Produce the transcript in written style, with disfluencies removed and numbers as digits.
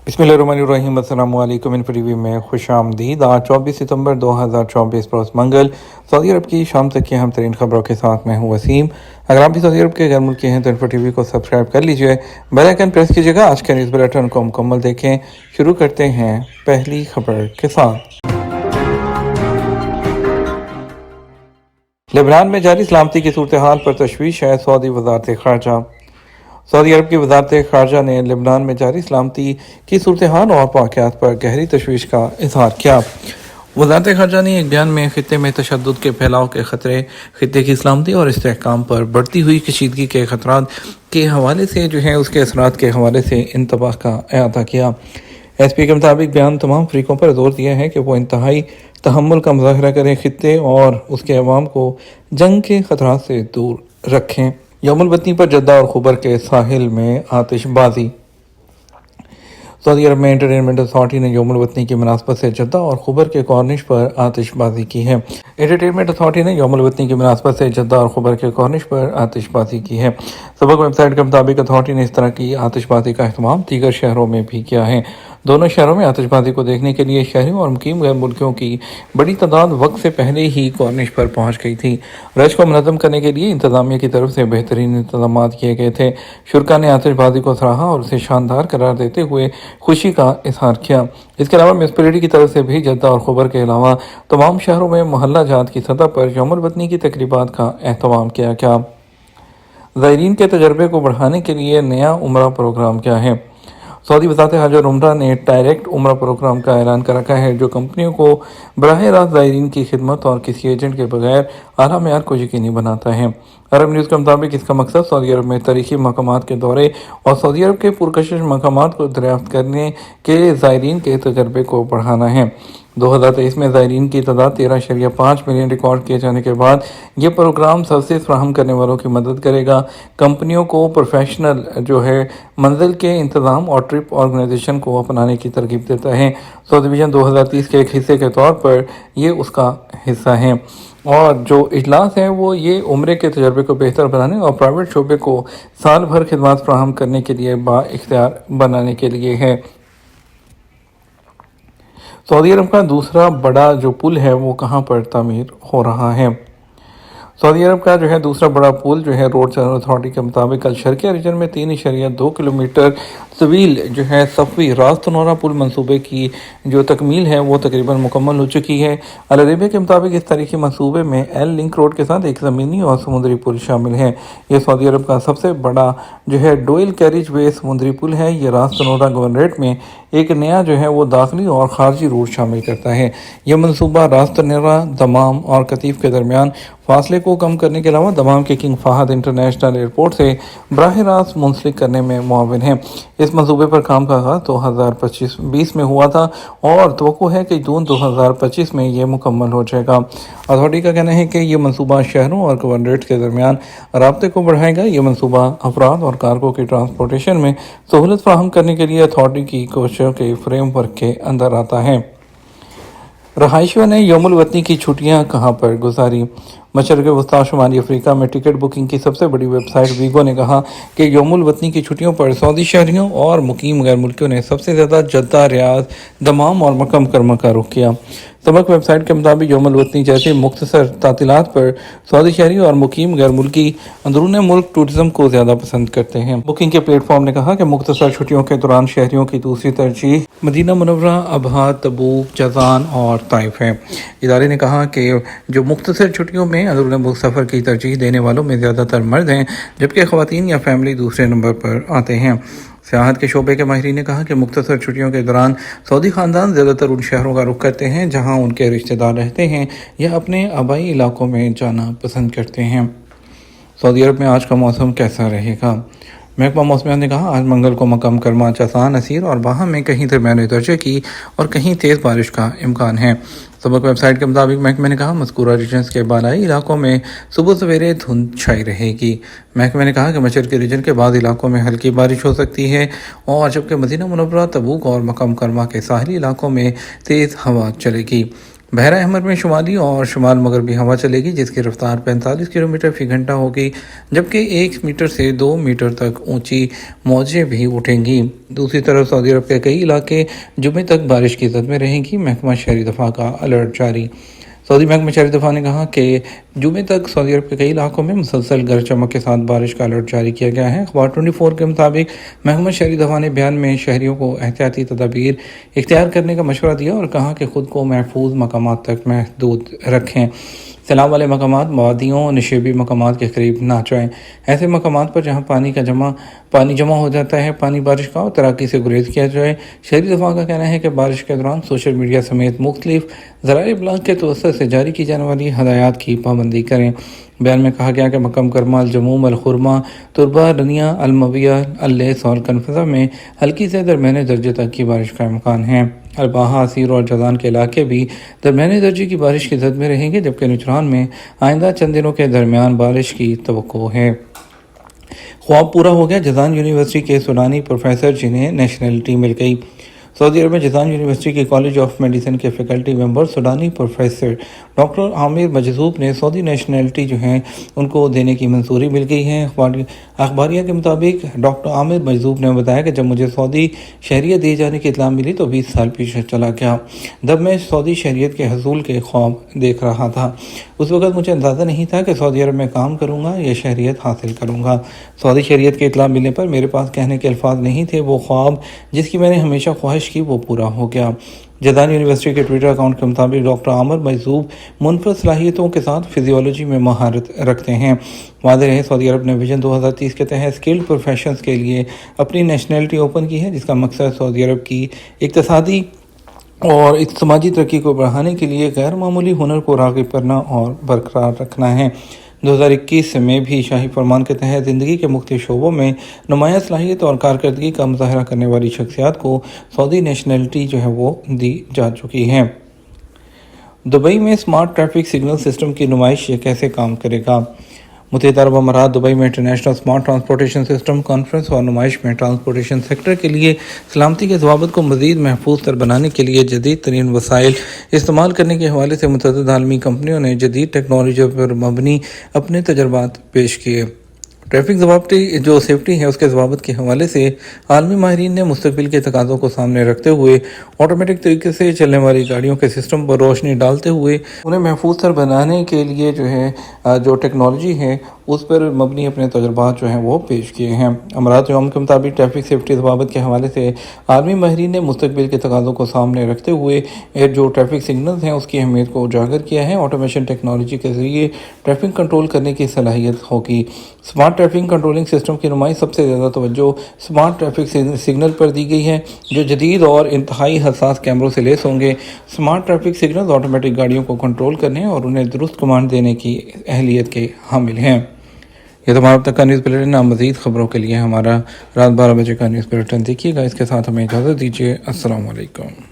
बिस्मिल्लाहिर्रहमानिर्रहीम। अस्सलाम वालेकुम। इन्फोटीवी में खुश आमदीद। आज 24 सितंबर 2024 रोज़ मंगल सऊदी अरब की शाम तक की अहम तरीन खबरों के साथ मैं हूँ वसीम। अगर आप भी सऊदी अरब के गैर मुल्की हैं तो इन्फोटीवी को सब्सक्राइब कर लीजिए, बेल आइकन प्रेस कीजिएगा। आज के न्यूज़ बुलेटिन को मुकम्मल देखें। शुरू करते हैं पहली खबर के साथ। लेबनान में जारी सलामती की सूरत हाल पर तशवीश है। सऊदी वज़ारत ख़ारजा। सऊदी अरब की वज़ारत ख़ारजा ने लेबनान में जारी सलामती की सूरत हाल और वाक़यात पर गहरी तशवीश का इज़हार किया। वज़ारत ख़ारजा ने एक बयान में ख़ित्ते में तशद्दुद के फैलाव के ख़तरे, ख़ित्ते की सलामती और इस्तेहकाम पर बढ़ती हुई कशीदगी के ख़तरात के हवाले से उसके असरात के हवाले से इंतबाह का अहाता किया। एसपी के मुताबिक बयान तमाम फ़रीक़ों पर जोर दिया है कि वो इंतहाई तहम्मुल का मुज़ाहरा करें, ख़ित्ते और उसके अवाम को जंग के ख़तरात से दूर रखें। यौमुल वतनी पर जद्दा और खुबर के साहिल में आतिशबाजी। सऊदी अरब में एंटरटेनमेंट अथॉरिटी ने यौमुल वतनी की मुनासबत से जद्दा और खुबर के कॉर्निश पर आतिशबाजी की है। एंटरटेनमेंट अथॉरिटी ने यौमुल वतनी की मुनासबत से जद्दा और खुबर के कॉर्निश पर आतिशबाजी की है। सबक वेबसाइट के मुताबिक अथॉरिटी ने इस तरह की आतिशबाजी का अहतमाम दीगर शहरों में भी किया है। दोनों शहरों में आतिशबाजी को देखने के लिए शहरियों और मुकीम गैर मुल्कियों की बड़ी तादाद वक्त से पहले ही कॉर्निश पर पहुंच गई थी। रश को मुनज़्ज़म करने के लिए इंतजामिया की तरफ से बेहतरीन इंतजाम किए गए थे। शुरा ने आतिशबाजी को सराहा और उसे शानदार करार देते हुए खुशी का इजहार किया। इसके अलावा म्यूनिसिपैलिटी की तरफ से भी जद्दा और खुबर के अलावा तमाम शहरों में मोहल्ला जात की सतह पर यौमुल वतनी की तकरीबात का एहतमाम किया गया। ज़ायरीन के तजर्बे को बढ़ाने के लिए नया उम्रा प्रोग्राम क्या है। सऊदी वज़ारत हज और उम्रा ने डायरेक्ट उम्रा प्रोग्राम का ऐलान कर रखा है, जो कंपनियों को बराह रास्त ज़ायरीन की खिदमत और किसी एजेंट के बगैर आला मेयार को यकीनी बनाता है। अरब न्यूज़ के मुताबिक इसका मकसद सऊदी अरब में तारीखी मकामात के दौरे और सऊदी अरब के पुरकशिश मकामात को दरियाफ्त करने के ज़ायरीन के तजर्बे को बढ़ाना है। 2023 में ज़ायरीन की तादाद 13.5 मिलियन रिकॉर्ड किए जाने के बाद ये प्रोग्राम सर्विस फराहम करने वालों की मदद करेगा। कंपनियों को प्रोफेशनल मंजिल के इंतज़ाम और ट्रिप ऑर्गेनाइजेशन को अपनाने की तरकीब देता है। सऊदी विजन 2030 के एक हिस्से के तौर पर ये उसका हिस्सा है और जो इजलास है वो ये उम्रे के तजर्बे को बेहतर बनाने और प्राइवेट शोबे को साल भर खिदमत फराहम करने के लिए बाइख्तियार बनाने के लिए है। सऊदी अरब का दूसरा बड़ा पुल है वो कहाँ पर तामीर हो रहा है। सऊदी अरब का दूसरा बड़ा पुल रोड अथॉरिटी के मुताबिक कल शर्किया रीजन में 3.2 किलोमीटर तवील सफ़ी रास्तनौरा पुल मंसूबे की तकमील है वो तकरीबन मुकम्मल हो चुकी है। अल अरेबिया के मुताबिक इस तारीखी मंसूबे में एल लिंक रोड के साथ एक ज़मीनी और समुद्री पुल शामिल है। यह सऊदी अरब का सबसे बड़ा डोयल कैरिज वे समुद्री पुल है। यह रास्तनौरा गवर्नरेट में एक नया वो दाखिली और खारजी रूट शामिल करता है। यह मनसूबा रास्तनौरा, दमाम और कतीफ के दरमियान फासले को कम करने के अलावा दमाम के किंग फहद इंटरनेशनल एयरपोर्ट से बराह रास्त मुंसलिक करने में मुआविन है। इस मंसूबे पर काम का आगाज़ 2025-20 में हुआ था और तवक्को है कि जून 2025 में ये मुकम्मल हो जाएगा। अथॉरिटी का कहना है कि यह मंसूबा शहरों और गवर्नरेट के दरमियान राब्ते को बढ़ाएगा। यह मंसूबा अफराद और कारगो की ट्रांसपोर्टेशन में सहूलत फराहम करने के लिए अथॉरिटी की कोशिशों के फ्रेमवर्क के अंदर आता है। रहायशियों ने यौमुल वतनी की छुट्टियां कहां पर गुजारी। मशरक़ वस्ता शुमाली अफ्रीका में टिकट बुकिंग की सबसे बड़ी वेबसाइट वीगो ने कहा कि यौमुल वतनी की छुट्टियों पर सऊदी शहरियों और मुकीम गैर मुल्कियों ने सबसे ज़्यादा जद्दा, रियाद, दमाम और मक्का मुकर्रमा का रुख किया। सबक वेबसाइट के मुताबिक यौमुल वतनी जैसे मुख्तसर तातीलात पर सऊदी शहरी और मुकीम गैर मुल्की अंदरून मुल्क टूरिज़्म को ज़्यादा पसंद करते हैं। बुकिंग के प्लेटफॉर्म ने कहा कि मुख्तसर छुट्टियों के दौरान शहरियों की दूसरी तरजीह मदीना मुनव्वरा, अबहा, तबूक, जज़ान और ताइफ है। इदारे ने कहा कि जो मुख्तसर छुट्टियों में अंदरून मुल्क सफ़र की तरजीह देने वालों में ज़्यादातर मर्द हैं, जबकि ख़वातीन या फैमिली दूसरे नंबर पर आते हैं। सियाहत के शोबे के माहिरीन ने कहा कि मुख्तसर छुट्टियों के दौरान सऊदी ख़ानदान ज़्यादातर उन शहरों का रुख करते हैं जहां उनके रिश्तेदार रहते हैं या अपने आबाई इलाकों में जाना पसंद करते हैं। सऊदी अरब में आज का मौसम कैसा रहेगा। महकमा मौसमियात ने कहा आज मंगल को मक्का मुकर्रमा, जज़ान, असीर और बाहा में कहीं दरमियाने दर्जे की और कहीं तेज़ बारिश का इम्कान है। सबक वेबसाइट के मुताबिक महकमे ने कहा मज़कूरा रीजन्स के बालाई इलाकों में सुबह सवेरे धुंध छाई रहेगी। महकमे ने कहा कि मशरक़ी रीजन के बाद इलाकों में हल्की बारिश हो सकती है और जबकि मदीना मुनव्वरा, तबूक और मक्का मुकर्रमा के साहली इलाकों में तेज़ हवा चलेगी। بحیرہ احمر میں شمالی اور شمال مغربی ہوا چلے گی جس کی رفتار 45 کلومیٹر فی گھنٹہ ہوگی، جبکہ 1 میٹر سے 2 میٹر تک اونچی موجیں بھی اٹھیں گی۔ دوسری طرف سعودی عرب کے کئی علاقے جمعے تک بارش کی زد میں رہیں گی۔ محکمہ شہری دفاع کا الرٹ جاری۔ سعودی محکمہ شہری دفاع نے کہا کہ جمعے تک سعودی عرب کے کئی علاقوں میں مسلسل گرج چمک کے ساتھ بارش کا الرٹ جاری کیا گیا ہے۔ اخبار 24 کے مطابق محکمہ شہری دفاع نے بیان میں شہریوں کو احتیاطی تدابیر اختیار کرنے کا مشورہ دیا اور کہا کہ خود کو محفوظ مقامات تک محدود رکھیں۔ سیلاب والے مقامات، وادیوں، نشیبی مقامات کے قریب نہ جائیں۔ ایسے مقامات پر جہاں پانی جمع ہو جاتا ہے، پانی بارش کا اور تیراکی سے گریز کیا جائے۔ شہری دفاع کا کہنا ہے کہ بارش کے دوران سوشل میڈیا سمیت مختلف ذرائع ابلاغ کے توسط سے جاری کی جانے والی ہدایات کی پابندی کریں۔ بیان میں کہا گیا کہ مکم کرما، الجموم، الخرمہ، تربہ، رنیہ، المویہ، اللیث اور کنفذہ میں ہلکی سے درمیانے درجے تک کی بارش کا امکان ہے۔ الباحہ، عسیر اور جازان کے علاقے بھی درمیانے درجے کی بارش کی زد میں رہیں گے، جبکہ نجران میں آئندہ چند دنوں کے درمیان بارش کی توقع ہے۔ خواب پورا ہو گیا جازان یونیورسٹی کے سوڈانی پروفیسر جنہیں نیشنلٹی مل گئی۔ سعودی عرب میں جازان یونیورسٹی کے کالج آف میڈیسن کے فیکلٹی ممبر سوڈانی پروفیسر ڈاکٹر عامر مجذوب نے سعودی نیشنلٹی ان کو دینے کی منظوری مل گئی ہے۔ اخباریہ کے مطابق ڈاکٹر عامر مجذوب نے بتایا کہ جب مجھے سعودی شہریت دیے جانے کی اطلاع ملی تو 20 سال پیچھے چلا گیا، جب میں سعودی شہریت کے حصول کے خواب دیکھ رہا تھا۔ اس وقت مجھے اندازہ نہیں تھا کہ سعودی عرب میں کام کروں گا یا شہریت حاصل کروں گا۔ سعودی شہریت کی اطلاع ملنے پر میرے پاس کہنے کے الفاظ نہیں تھے۔ وہ خواب جس کی میں نے ہمیشہ خواہش کی وہ پورا ہو گیا۔ جازان یونیورسٹی کے ٹویٹر اکاؤنٹ کے مطابق ڈاکٹر عامر مجذوب منفرد صلاحیتوں کے ساتھ فزیولوجی میں مہارت رکھتے ہیں۔ واضح رہے سعودی عرب نے ویژن 2030 کے تحت اسکلڈ پروفیشنز کے لیے اپنی نیشنلٹی اوپن کی ہے، جس کا مقصد سعودی عرب کی اقتصادی اور سماجی ترقی کو بڑھانے کے لیے غیر معمولی ہنر کو راغب کرنا اور برقرار رکھنا ہے۔ 2021 میں بھی شاہی فرمان کے تحت زندگی کے مختلف شعبوں میں نمایاں صلاحیت اور کارکردگی کا مظاہرہ کرنے والی شخصیات کو سعودی نیشنلٹی وہ دی جا چکی ہے۔ دبئی میں سمارٹ ٹریفک سگنل سسٹم کی نمائش یہ کیسے کام کرے گا؟ متحدہ عرب امارات دبئی میں international smart transportation system conference اور نمائش میں ٹرانسپورٹیشن سیکٹر کے لیے سلامتی کے ضوابط کو مزید محفوظ تر بنانے کے لیے جدید ترین وسائل استعمال کرنے کے حوالے سے متعدد عالمی کمپنیوں نے جدید ٹیکنالوجی پر مبنی اپنے تجربات پیش کیے۔ ٹریفک ضوابطے سیفٹی ہے اس کے ضوابط کے حوالے سے عالمی ماہرین نے مستقبل کے تقاضوں کو سامنے رکھتے ہوئے آٹومیٹک طریقے سے چلنے والی گاڑیوں کے سسٹم پر روشنی ڈالتے ہوئے انہیں محفوظ تر بنانے کے لیے جو ٹیکنالوجی ہے اس پر مبنی اپنے تجربات وہ پیش کیے ہیں۔ امارات یوم کے مطابق ٹریفک سیفٹی ضوابط کے حوالے سے عالمی ماہرین نے مستقبل کے تقاضوں کو سامنے رکھتے ہوئے جو ٹریفک سگنلز ہیں اس کی اہمیت کو اجاگر کیا ہے۔ آٹومیشن ٹیکنالوجی کے ذریعے ٹریفک کنٹرول کرنے کی صلاحیت ہوگی۔ سمارٹ ٹریفک کنٹرولنگ سسٹم کی نمائش سب سے زیادہ توجہ سمارٹ ٹریفک سگنل پر دی گئی ہے، جو جدید اور انتہائی حساس کیمروں سے لیس ہوں گے۔ سمارٹ ٹریفک سگنلز آٹومیٹک گاڑیوں کو کنٹرول کرنے اور انہیں درست کمانڈ دینے کی اہلیت کے حامل ہیں۔ یہ تمہارا اب تک کا نیوز بلیٹن۔ مزید خبروں کے لیے ہمارا رات 12 بجے کا نیوز بلیٹن دیکھیے گا۔ اس کے ساتھ ہمیں اجازت دیجیے۔ السلام علیکم۔